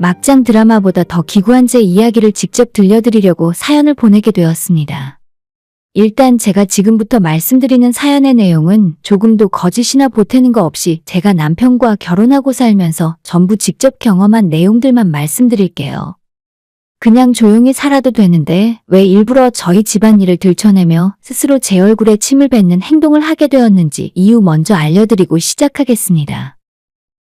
막장 드라마보다 더 기구한 제 이야기를 직접 들려드리려고 사연을 보내게 되었습니다. 일단 제가 지금부터 말씀드리는 사연의 내용은 조금도 거짓이나 보태는 거 없이 제가 남편과 결혼하고 살면서 전부 직접 경험한 내용들만 말씀드릴게요. 그냥 조용히 살아도 되는데 왜 일부러 저희 집안일을 들춰내며 스스로 제 얼굴에 침을 뱉는 행동을 하게 되었는지 이유 먼저 알려드리고 시작하겠습니다.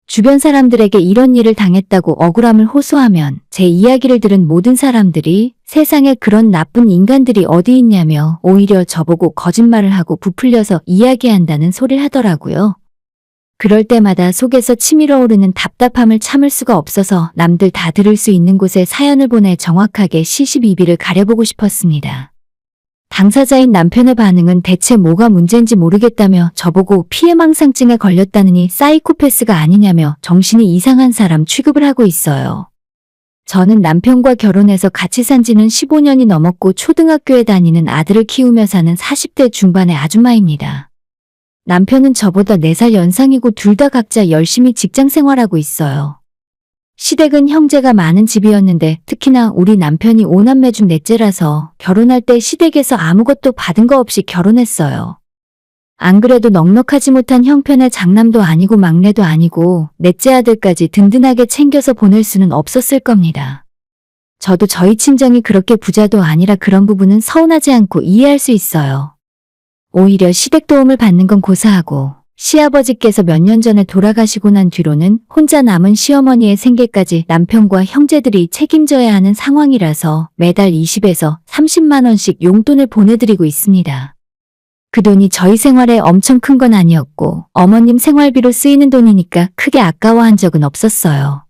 주변 사람들에게 이런 일을 당했다고 억울함을 호소하면 제 이야기를 들은 모든 사람들이 세상에 그런 나쁜 인간들이 어디 있냐며 오히려 저보고 거짓말을 하고 부풀려서 이야기한다는 소리를 하더라고요. 그럴 때마다 속에서 치밀어 오르는 답답함을 참을 수가 없어서 남들 다 들을 수 있는 곳에 사연을 보내 정확하게 시시비비를 가려보고 싶었습니다. 당사자인 남편의 반응은 대체 뭐가 문제인지 모르겠다며 저보고 피해망상증에 걸렸다느니 사이코패스가 아니냐며 정신이 이상한 사람 취급을 하고 있어요. 저는 남편과 결혼해서 같이 산 지는 15년이 넘었고 초등학교에 다니는 아들을 키우며 사는 40대 중반의 아줌마입니다. 남편은 저보다 4살 연상이고 둘 다 각자 열심히 직장 생활하고 있어요. 시댁은 형제가 많은 집이었는데 특히나 우리 남편이 5남매 중 넷째라서 결혼할 때 시댁에서 아무것도 받은 거 없이 결혼했어요. 안 그래도 넉넉하지 못한 형편의 장남도 아니고 막내도 아니고 넷째 아들까지 든든하게 챙겨서 보낼 수는 없었을 겁니다. 저도 저희 친정이 그렇게 부자도 아니라 그런 부분은 서운하지 않고 이해할 수 있어요. 오히려 시댁 도움을 받는 건 고사하고 시아버지께서 몇 년 전에 돌아가시고 난 뒤로는 혼자 남은 시어머니의 생계까지 남편과 형제들이 책임져야 하는 상황이라서 매달 20에서 30만 원씩 용돈을 보내드리고 있습니다. 그 돈이 저희 생활에 엄청 큰 건 아니었고 어머님 생활비로 쓰이는 돈이니까 크게 아까워한 적은 없었어요.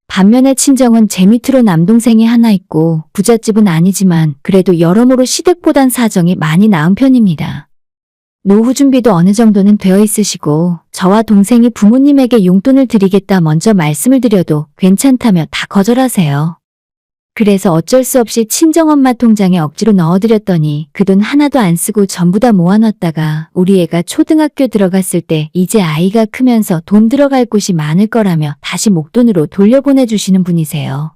반면에 친정은 제 밑으로 남동생이 하나 있고 부잣집은 아니지만 그래도 여러모로 시댁보단 사정이 많이 나은 편입니다. 노후 준비도 어느 정도는 되어 있으시고 저와 동생이 부모님에게 용돈을 드리겠다 먼저 말씀을 드려도 괜찮다며 다 거절하세요. 그래서 어쩔 수 없이 친정엄마 통장에 억지로 넣어드렸더니 그 돈 하나도 안 쓰고 전부 다 모아놨다가 우리 애가 초등학교 들어갔을 때 이제 아이가 크면서 돈 들어갈 곳이 많을 거라며 다시 목돈으로 돌려보내주시는 분이세요.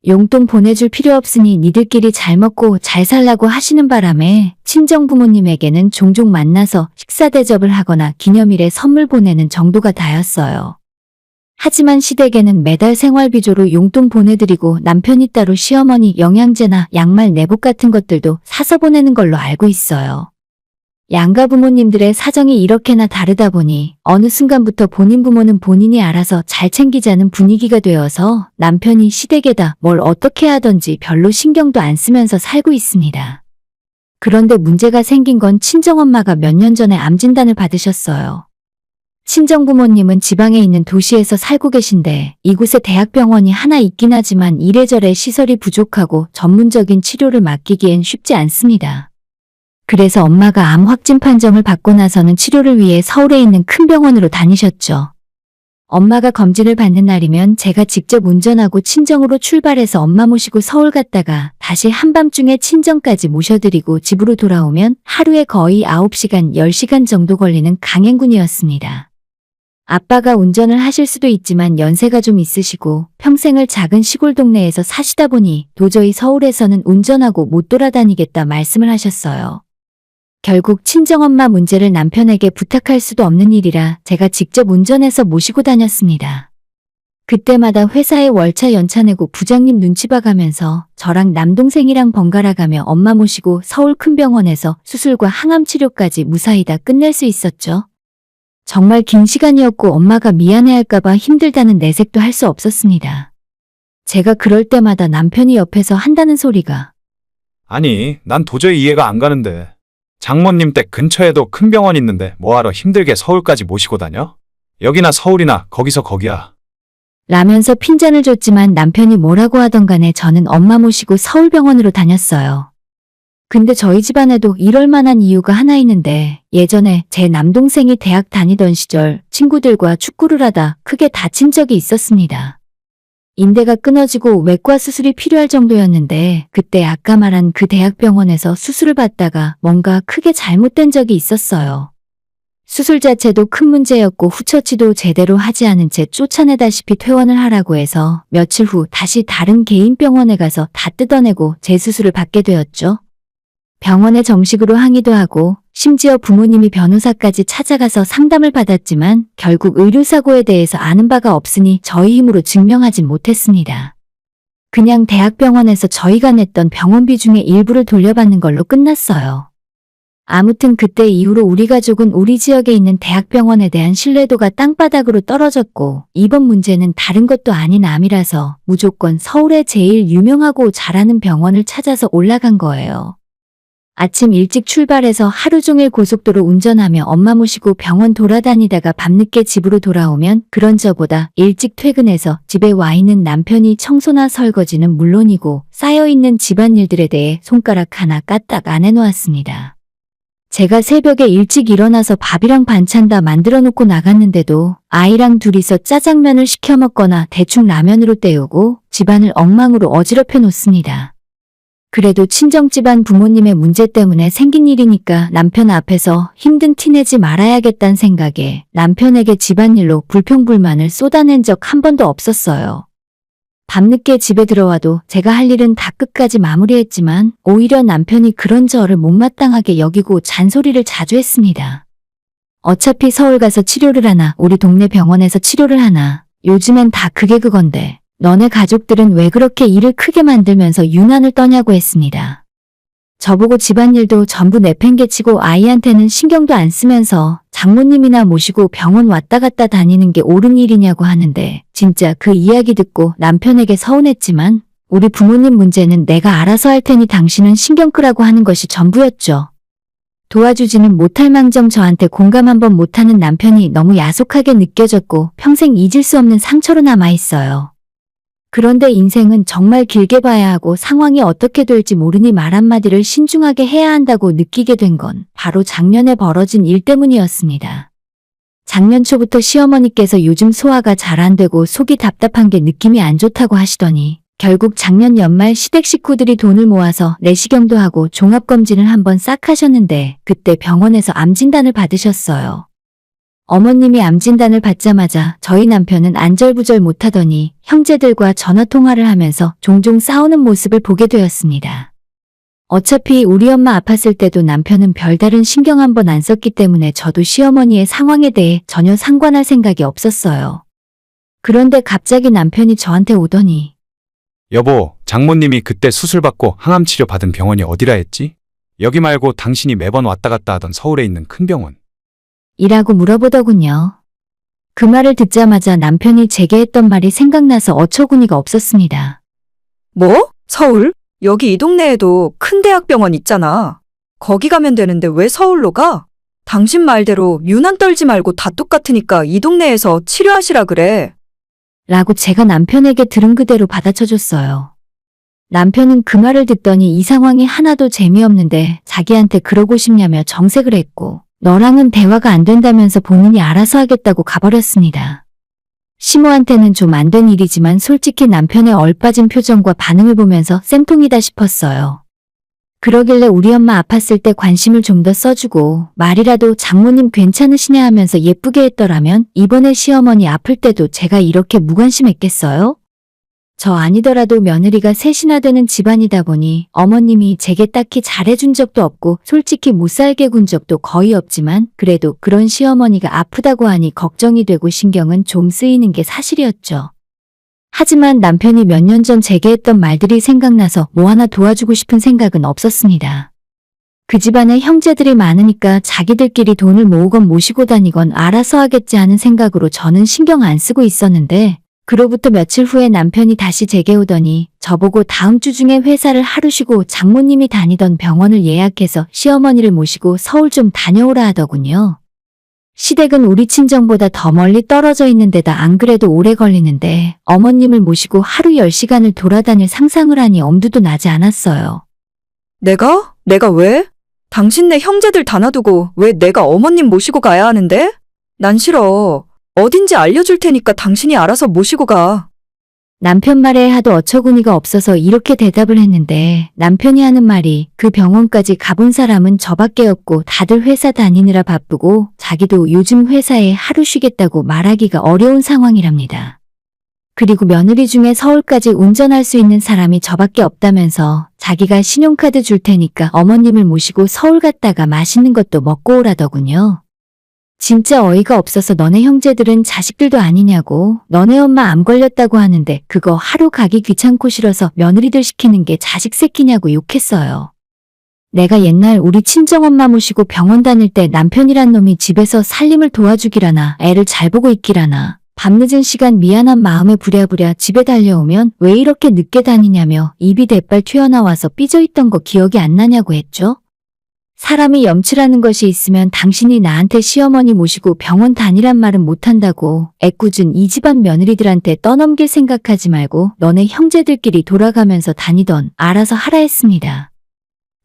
용돈 보내줄 필요 없으니 니들끼리 잘 먹고 잘 살라고 하시는 바람에 친정 부모님에게는 종종 만나서 식사 대접을 하거나 기념일에 선물 보내는 정도가 다였어요. 하지만 시댁에는 매달 생활비조로 용돈 보내드리고 남편이 따로 시어머니 영양제나 양말 내복 같은 것들도 사서 보내는 걸로 알고 있어요. 양가 부모님들의 사정이 이렇게나 다르다 보니 어느 순간부터 본인 부모는 본인이 알아서 잘 챙기자는 분위기가 되어서 남편이 시댁에다 뭘 어떻게 하던지 별로 신경도 안 쓰면서 살고 있습니다. 그런데 문제가 생긴 건 친정엄마가 몇 년 전에 암 진단을 받으셨어요. 친정부모님은 지방에 있는 도시에서 살고 계신데 이곳에 대학병원이 하나 있긴 하지만 이래저래 시설이 부족하고 전문적인 치료를 맡기기엔 쉽지 않습니다. 그래서 엄마가 암 확진 판정을 받고 나서는 치료를 위해 서울에 있는 큰 병원으로 다니셨죠. 엄마가 검진을 받는 날이면 제가 직접 운전하고 친정으로 출발해서 엄마 모시고 서울 갔다가 다시 한밤중에 친정까지 모셔드리고 집으로 돌아오면 하루에 거의 9시간, 10시간 정도 걸리는 강행군이었습니다. 아빠가 운전을 하실 수도 있지만 연세가 좀 있으시고 평생을 작은 시골 동네에서 사시다 보니 도저히 서울에서는 운전하고 못 돌아다니겠다 말씀을 하셨어요. 결국 친정엄마 문제를 남편에게 부탁할 수도 없는 일이라 제가 직접 운전해서 모시고 다녔습니다. 그때마다 회사에 월차 연차 내고 부장님 눈치 봐가면서 저랑 남동생이랑 번갈아 가며 엄마 모시고 서울 큰 병원에서 수술과 항암 치료까지 무사히 다 끝낼 수 있었죠. 정말 긴 시간이었고 엄마가 미안해할까봐 힘들다는 내색도 할 수 없었습니다. 제가 그럴 때마다 남편이 옆에서 한다는 소리가 아니, 난 도저히 이해가 안 가는데. 장모님 댁 근처에도 큰 병원 있는데 뭐하러 힘들게 서울까지 모시고 다녀? 여기나 서울이나 거기서 거기야. 라면서 핀잔을 줬지만 남편이 뭐라고 하던 간에 저는 엄마 모시고 서울병원으로 다녔어요. 근데 저희 집안에도 이럴 만한 이유가 하나 있는데 예전에 제 남동생이 대학 다니던 시절 친구들과 축구를 하다 크게 다친 적이 있었습니다. 인대가 끊어지고 외과 수술이 필요할 정도였는데 그때 아까 말한 그 대학병원에서 수술을 받다가 뭔가 크게 잘못된 적이 있었어요. 수술 자체도 큰 문제였고 후처치도 제대로 하지 않은 채 쫓아내다시피 퇴원을 하라고 해서 며칠 후 다시 다른 개인 병원에 가서 다 뜯어내고 재수술을 받게 되었죠. 병원에 정식으로 항의도 하고 심지어 부모님이 변호사까지 찾아가서 상담을 받았지만 결국 의료사고에 대해서 아는 바가 없으니 저희 힘으로 증명하진 못했습니다. 그냥 대학병원에서 저희가 냈던 병원비 중에 일부를 돌려받는 걸로 끝났어요. 아무튼 그때 이후로 우리 가족은 우리 지역에 있는 대학병원에 대한 신뢰도가 땅바닥으로 떨어졌고 이번 문제는 다른 것도 아닌 암이라서 무조건 서울에 제일 유명하고 잘하는 병원을 찾아서 올라간 거예요. 아침 일찍 출발해서 하루 종일 고속도로 운전하며 엄마 모시고 병원 돌아다니다가 밤늦게 집으로 돌아오면 그런저보다 일찍 퇴근해서 집에 와 있는 남편이 청소나 설거지는 물론이고 쌓여있는 집안일들에 대해 손가락 하나 까딱 안 해놓았습니다. 제가 새벽에 일찍 일어나서 밥이랑 반찬 다 만들어 놓고 나갔는데도 아이랑 둘이서 짜장면을 시켜 먹거나 대충 라면으로 때우고 집안을 엉망으로 어지럽혀 놓습니다. 그래도 친정집안 부모님의 문제 때문에 생긴 일이니까 남편 앞에서 힘든 티 내지 말아야겠다는 생각에 남편에게 집안일로 불평불만을 쏟아낸 적 한 번도 없었어요. 밤늦게 집에 들어와도 제가 할 일은 다 끝까지 마무리했지만 오히려 남편이 그런 저를 못마땅하게 여기고 잔소리를 자주 했습니다. 어차피 서울 가서 치료를 하나 우리 동네 병원에서 치료를 하나 요즘엔 다 그게 그건데 너네 가족들은 왜 그렇게 일을 크게 만들면서 유난을 떠냐고 했습니다. 저보고 집안일도 전부 내팽개치고 아이한테는 신경도 안 쓰면서 장모님이나 모시고 병원 왔다 갔다 다니는 게 옳은 일이냐고 하는데 진짜 그 이야기 듣고 남편에게 서운했지만 우리 부모님 문제는 내가 알아서 할 테니 당신은 신경 끄라고 하는 것이 전부였죠. 도와주지는 못할 망정 저한테 공감 한번 못하는 남편이 너무 야속하게 느껴졌고 평생 잊을 수 없는 상처로 남아있어요. 그런데 인생은 정말 길게 봐야 하고 상황이 어떻게 될지 모르니 말 한마디를 신중하게 해야 한다고 느끼게 된 건 바로 작년에 벌어진 일 때문이었습니다. 작년 초부터 시어머니께서 요즘 소화가 잘 안 되고 속이 답답한 게 느낌이 안 좋다고 하시더니 결국 작년 연말 시댁 식구들이 돈을 모아서 내시경도 하고 종합검진을 한번 싹 하셨는데 그때 병원에서 암 진단을 받으셨어요. 어머님이 암 진단을 받자마자 저희 남편은 안절부절 못하더니 형제들과 전화통화를 하면서 종종 싸우는 모습을 보게 되었습니다. 어차피 우리 엄마 아팠을 때도 남편은 별다른 신경 한 번 안 썼기 때문에 저도 시어머니의 상황에 대해 전혀 상관할 생각이 없었어요. 그런데 갑자기 남편이 저한테 오더니 여보, 장모님이 그때 수술받고 항암치료 받은 병원이 어디라 했지? 여기 말고 당신이 매번 왔다 갔다 하던 서울에 있는 큰 병원. 이라고 물어보더군요. 그 말을 듣자마자 남편이 제게 했던 말이 생각나서 어처구니가 없었습니다. 뭐? 서울? 여기 이 동네에도 큰 대학병원 있잖아. 거기 가면 되는데 왜 서울로 가? 당신 말대로 유난 떨지 말고 다 똑같으니까 이 동네에서 치료하시라 그래. 라고 제가 남편에게 들은 그대로 받아쳐줬어요. 남편은 그 말을 듣더니 이 상황이 하나도 재미없는데 자기한테 그러고 싶냐며 정색을 했고 너랑은 대화가 안 된다면서 본인이 알아서 하겠다고 가버렸습니다. 시모한테는 좀 안 된 일이지만 솔직히 남편의 얼빠진 표정과 반응을 보면서 쌤통이다 싶었어요. 그러길래 우리 엄마 아팠을 때 관심을 좀 더 써주고 말이라도 장모님 괜찮으시냐 하면서 예쁘게 했더라면 이번에 시어머니 아플 때도 제가 이렇게 무관심했겠어요? 저 아니더라도 며느리가 셋이나 되는 집안이다 보니 어머님이 제게 딱히 잘해준 적도 없고 솔직히 못 살게 군 적도 거의 없지만 그래도 그런 시어머니가 아프다고 하니 걱정이 되고 신경은 좀 쓰이는 게 사실이었죠. 하지만 남편이 몇 년 전 제게 했던 말들이 생각나서 뭐 하나 도와주고 싶은 생각은 없었습니다. 그 집안에 형제들이 많으니까 자기들끼리 돈을 모으건 모시고 다니건 알아서 하겠지 하는 생각으로 저는 신경 안 쓰고 있었는데 그로부터 며칠 후에 남편이 다시 제게 오더니 저보고 다음 주 중에 회사를 하루 쉬고 장모님이 다니던 병원을 예약해서 시어머니를 모시고 서울 좀 다녀오라 하더군요. 시댁은 우리 친정보다 더 멀리 떨어져 있는 데다 안 그래도 오래 걸리는데 어머님을 모시고 하루 10시간을 돌아다닐 상상을 하니 엄두도 나지 않았어요. 내가? 내가 왜? 당신네 형제들 다 놔두고 왜 내가 어머님 모시고 가야 하는데? 난 싫어. 어딘지 알려줄 테니까 당신이 알아서 모시고 가. 남편 말에 하도 어처구니가 없어서 이렇게 대답을 했는데 남편이 하는 말이 그 병원까지 가본 사람은 저밖에 없고 다들 회사 다니느라 바쁘고 자기도 요즘 회사에 하루 쉬겠다고 말하기가 어려운 상황이랍니다. 그리고 며느리 중에 서울까지 운전할 수 있는 사람이 저밖에 없다면서 자기가 신용카드 줄 테니까 어머님을 모시고 서울 갔다가 맛있는 것도 먹고 오라더군요. 진짜 어이가 없어서 너네 형제들은 자식들도 아니냐고, 너네 엄마 암 걸렸다고 하는데 그거 하루 가기 귀찮고 싫어서 며느리들 시키는 게 자식 새끼냐고 욕했어요. 내가 옛날 우리 친정엄마 모시고 병원 다닐 때 남편이란 놈이 집에서 살림을 도와주기라나 애를 잘 보고 있기라나 밤늦은 시간 미안한 마음에 부랴부랴 집에 달려오면 왜 이렇게 늦게 다니냐며 입이 대빨 튀어나와서 삐져있던 거 기억이 안 나냐고 했죠. 사람이 염치라는 것이 있으면 당신이 나한테 시어머니 모시고 병원 다니란 말은 못한다고 애꿎은 이 집안 며느리들한테 떠넘길 생각하지 말고 너네 형제들끼리 돌아가면서 다니던 알아서 하라 했습니다.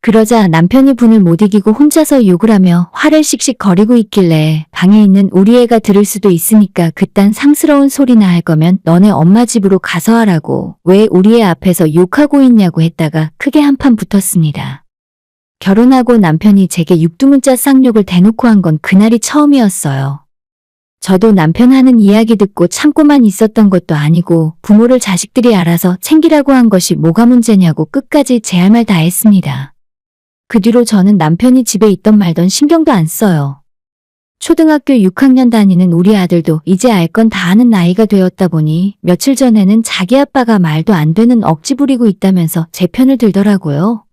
그러자 남편이 분을 못 이기고 혼자서 욕을 하며 화를 씩씩 거리고 있길래 방에 있는 우리 애가 들을 수도 있으니까 그딴 상스러운 소리나 할 거면 너네 엄마 집으로 가서 하라고 왜 우리 애 앞에서 욕하고 있냐고 했다가 크게 한판 붙었습니다. 결혼하고 남편이 제게 육두문자 쌍욕을 대놓고 한 건 그날이 처음이었어요. 저도 남편 하는 이야기 듣고 참고만 있었던 것도 아니고 부모를 자식들이 알아서 챙기라고 한 것이 뭐가 문제냐고 끝까지 제 할 말 다 했습니다. 그 뒤로 저는 남편이 집에 있던 말던 신경도 안 써요. 초등학교 6학년 다니는 우리 아들도 이제 알 건 다 아는 나이가 되었다 보니 며칠 전에는 자기 아빠가 말도 안 되는 억지 부리고 있다면서 제 편을 들더라고요.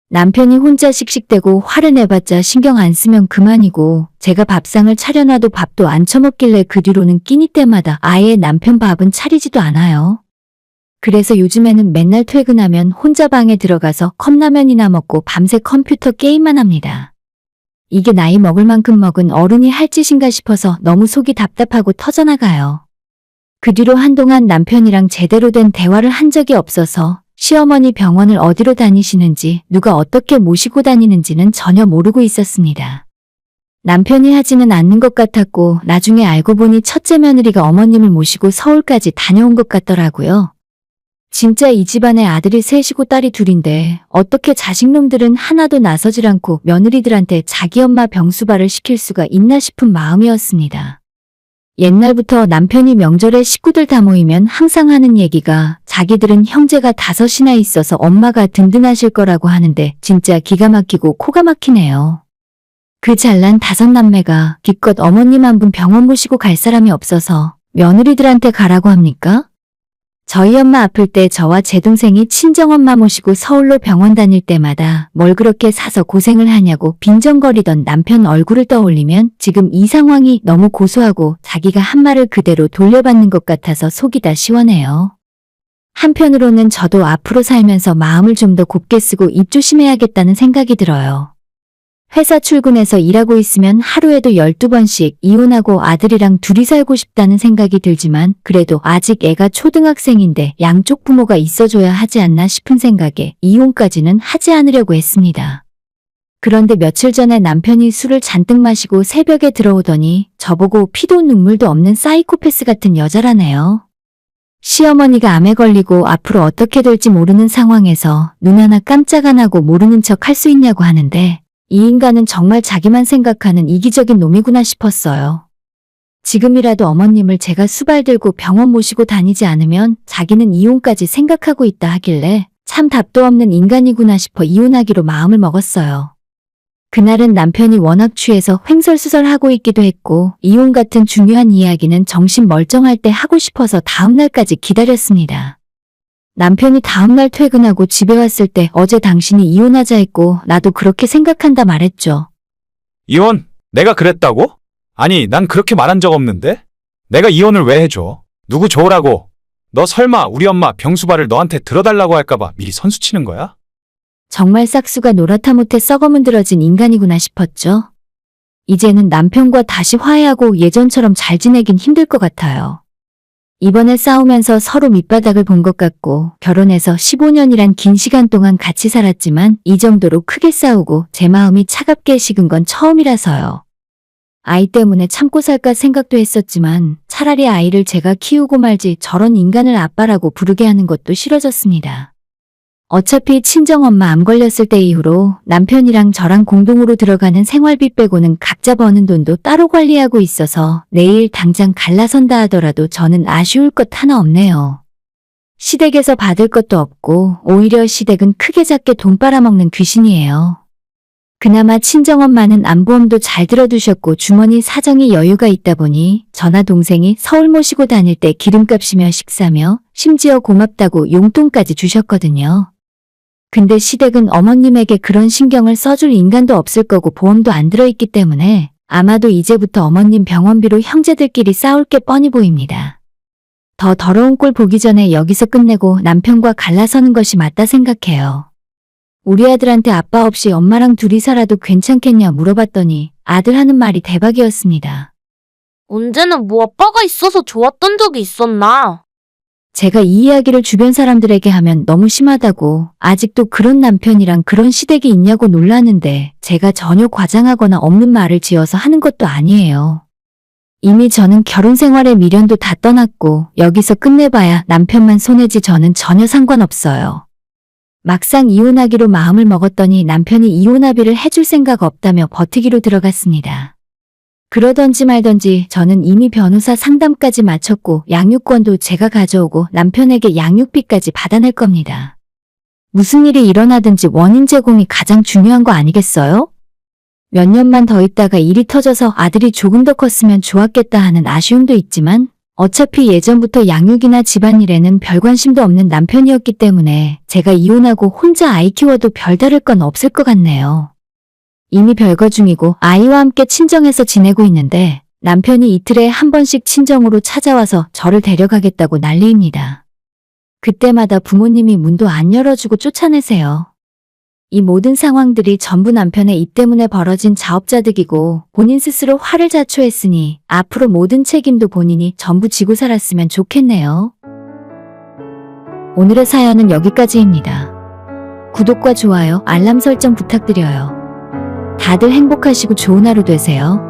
남편이 혼자 씩씩대고 화를 내봤자 신경 안 쓰면 그만이고 제가 밥상을 차려놔도 밥도 안 처먹길래 그 뒤로는 끼니 때마다 아예 남편 밥은 차리지도 않아요. 그래서 요즘에는 맨날 퇴근하면 혼자 방에 들어가서 컵라면이나 먹고 밤새 컴퓨터 게임만 합니다. 이게 나이 먹을 만큼 먹은 어른이 할 짓인가 싶어서 너무 속이 답답하고 터져나가요. 그 뒤로 한동안 남편이랑 제대로 된 대화를 한 적이 없어서 시어머니 병원을 어디로 다니시는지 누가 어떻게 모시고 다니는지는 전혀 모르고 있었습니다. 남편이 하지는 않는 것 같았고 나중에 알고 보니 첫째 며느리가 어머님을 모시고 서울까지 다녀온 것 같더라고요. 진짜 이 집안에 아들이 셋이고 딸이 둘인데 어떻게 자식놈들은 하나도 나서질 않고 며느리들한테 자기 엄마 병수발을 시킬 수가 있나 싶은 마음이었습니다. 옛날부터 남편이 명절에 식구들 다 모이면 항상 하는 얘기가 자기들은 형제가 5이나 있어서 엄마가 든든하실 거라고 하는데 진짜 기가 막히고 코가 막히네요. 그 잘난 5남매가 기껏 어머님 한 분 병원 모시고 갈 사람이 없어서 며느리들한테 가라고 합니까? 저희 엄마 아플 때 저와 제 동생이 친정엄마 모시고 서울로 병원 다닐 때마다 뭘 그렇게 사서 고생을 하냐고 빈정거리던 남편 얼굴을 떠올리면 지금 이 상황이 너무 고소하고 자기가 한 말을 그대로 돌려받는 것 같아서 속이 다 시원해요. 한편으로는 저도 앞으로 살면서 마음을 좀 더 곱게 쓰고 입 조심해야겠다는 생각이 들어요. 회사 출근해서 일하고 있으면 하루에도 12번씩 이혼하고 아들이랑 둘이 살고 싶다는 생각이 들지만 그래도 아직 애가 초등학생인데 양쪽 부모가 있어줘야 하지 않나 싶은 생각에 이혼까지는 하지 않으려고 했습니다. 그런데 며칠 전에 남편이 술을 잔뜩 마시고 새벽에 들어오더니 저보고 피도 눈물도 없는 사이코패스 같은 여자라네요. 시어머니가 암에 걸리고 앞으로 어떻게 될지 모르는 상황에서 눈 하나 깜짝 안 하고 모르는 척 할 수 있냐고 하는데 이 인간은 정말 자기만 생각하는 이기적인 놈이구나 싶었어요. 지금이라도 어머님을 제가 수발 들고 병원 모시고 다니지 않으면 자기는 이혼까지 생각하고 있다 하길래 참 답도 없는 인간이구나 싶어 이혼하기로 마음을 먹었어요. 그날은 남편이 워낙 취해서 횡설수설하고 있기도 했고 이혼 같은 중요한 이야기는 정신 멀쩡할 때 하고 싶어서 다음날까지 기다렸습니다. 남편이 다음날 퇴근하고 집에 왔을 때 어제 당신이 이혼하자 했고 나도 그렇게 생각한다 말했죠. 이혼? 내가 그랬다고? 아니, 난 그렇게 말한 적 없는데? 내가 이혼을 왜 해줘? 누구 좋으라고? 너 설마 우리 엄마 병수발을 너한테 들어달라고 할까봐 미리 선수치는 거야? 정말 싹수가 노랗다 못해 썩어문드러진 인간이구나 싶었죠. 이제는 남편과 다시 화해하고 예전처럼 잘 지내긴 힘들 것 같아요. 이번에 싸우면서 서로 밑바닥을 본 것 같고 결혼해서 15년이란 긴 시간 동안 같이 살았지만 이 정도로 크게 싸우고 제 마음이 차갑게 식은 건 처음이라서요. 아이 때문에 참고 살까 생각도 했었지만 차라리 아이를 제가 키우고 말지 저런 인간을 아빠라고 부르게 하는 것도 싫어졌습니다. 어차피 친정엄마 암 걸렸을 때 이후로 남편이랑 저랑 공동으로 들어가는 생활비 빼고는 각자 버는 돈도 따로 관리하고 있어서 내일 당장 갈라선다 하더라도 저는 아쉬울 것 하나 없네요. 시댁에서 받을 것도 없고 오히려 시댁은 크게 작게 돈 빨아먹는 귀신이에요. 그나마 친정엄마는 암보험도 잘 들어두셨고 주머니 사정이 여유가 있다 보니 저나 동생이 서울 모시고 다닐 때 기름값이며 식사며 심지어 고맙다고 용돈까지 주셨거든요. 근데 시댁은 어머님에게 그런 신경을 써줄 인간도 없을 거고 보험도 안 들어있기 때문에 아마도 이제부터 어머님 병원비로 형제들끼리 싸울 게 뻔히 보입니다. 더 더러운 꼴 보기 전에 여기서 끝내고 남편과 갈라서는 것이 맞다 생각해요. 우리 아들한테 아빠 없이 엄마랑 둘이 살아도 괜찮겠냐 물어봤더니 아들 하는 말이 대박이었습니다. 언제는 뭐 아빠가 있어서 좋았던 적이 있었나? 제가 이 이야기를 주변 사람들에게 하면 너무 심하다고 아직도 그런 남편이랑 그런 시댁이 있냐고 놀라는데 제가 전혀 과장하거나 없는 말을 지어서 하는 것도 아니에요. 이미 저는 결혼 생활의 미련도 다 떠났고 여기서 끝내봐야 남편만 손해지 저는 전혀 상관없어요. 막상 이혼하기로 마음을 먹었더니 남편이 이혼 합의를 해줄 생각 없다며 버티기로 들어갔습니다. 그러던지 말던지 저는 이미 변호사 상담까지 마쳤고 양육권도 제가 가져오고 남편에게 양육비까지 받아낼 겁니다. 무슨 일이 일어나든지 원인 제공이 가장 중요한 거 아니겠어요? 몇 년만 더 있다가 일이 터져서 아들이 조금 더 컸으면 좋았겠다 하는 아쉬움도 있지만 어차피 예전부터 양육이나 집안일에는 별 관심도 없는 남편이었기 때문에 제가 이혼하고 혼자 아이 키워도 별다를 건 없을 것 같네요. 이미 별거 중이고 아이와 함께 친정에서 지내고 있는데 남편이 이틀에 한 번씩 친정으로 찾아와서 저를 데려가겠다고 난리입니다. 그때마다 부모님이 문도 안 열어주고 쫓아내세요. 이 모든 상황들이 전부 남편의 입 때문에 벌어진 자업자득이고 본인 스스로 화를 자초했으니 앞으로 모든 책임도 본인이 전부 지고 살았으면 좋겠네요. 오늘의 사연은 여기까지입니다. 구독과 좋아요, 알람 설정 부탁드려요. 다들 행복하시고 좋은 하루 되세요.